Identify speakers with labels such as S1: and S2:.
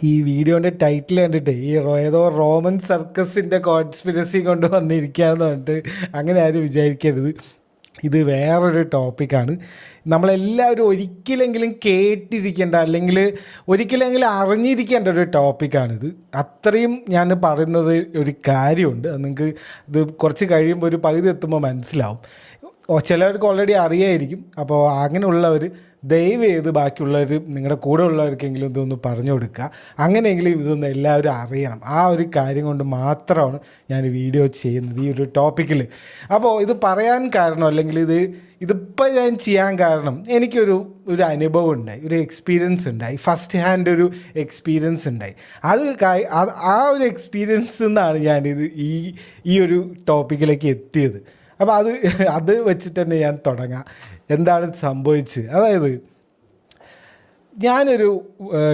S1: ഈ വീഡിയോൻ്റെ ടൈറ്റിൽ കണ്ടിട്ട് ഏതോ റോമൻ സർക്കസിൻ്റെ കോൺസ്പിരസി കൊണ്ട് വന്നിരിക്കുകയെന്ന് പറഞ്ഞിട്ട് അങ്ങനെ ആരും വിചാരിക്കരുത്. ഇത് വേറൊരു ടോപ്പിക്കാണ്. നമ്മളെല്ലാവരും ഒരിക്കലെങ്കിലും കേട്ടിരിക്കേണ്ട അല്ലെങ്കിൽ ഒരിക്കലെങ്കിലും അറിഞ്ഞിരിക്കേണ്ട ഒരു ടോപ്പിക്കാണിത്. അത്രയും ഞാൻ പറയുന്നത് ഒരു കാര്യമുണ്ട്. അത് നിങ്ങൾക്ക് ഇത് കുറച്ച് കഴിയുമ്പോൾ ഒരു പകുതി എത്തുമ്പോൾ മനസ്സിലാവും. ചിലവർക്ക് ഓൾറെഡി അറിയായിരിക്കും. അപ്പോൾ അങ്ങനെയുള്ളവർ ദയവ് ചെയ്ത് ബാക്കിയുള്ളവർ നിങ്ങളുടെ കൂടെ ഉള്ളവർക്കെങ്കിലും ഇതൊന്ന് പറഞ്ഞു കൊടുക്കുക. അങ്ങനെയെങ്കിലും ഇതൊന്ന് എല്ലാവരും അറിയണം. ആ ഒരു കാര്യം കൊണ്ട് മാത്രമാണ് ഞാൻ വീഡിയോ ചെയ്യുന്നത് ഈ ഒരു ടോപ്പിക്കിൽ. അപ്പോൾ ഇത് പറയാൻ കാരണം അല്ലെങ്കിൽ ഇതിപ്പോൾ ഞാൻ ചെയ്യാൻ കാരണം എനിക്കൊരു അനുഭവം ഉണ്ടായി, ഒരു എക്സ്പീരിയൻസ് ഉണ്ടായി, ഫസ്റ്റ് ഹാൻഡ് ഒരു എക്സ്പീരിയൻസ് ഉണ്ടായി. ആ ഒരു എക്സ്പീരിയൻസിൽ നിന്നാണ് ഞാനിത് ഈ ഒരു ടോപ്പിക്കിലേക്ക് എത്തിയത്. അപ്പോൾ അത് വെച്ചിട്ട് തന്നെ ഞാൻ തുടങ്ങാം. എന്താണ് സംഭവിച്ചത്? അതായത് ഞാനൊരു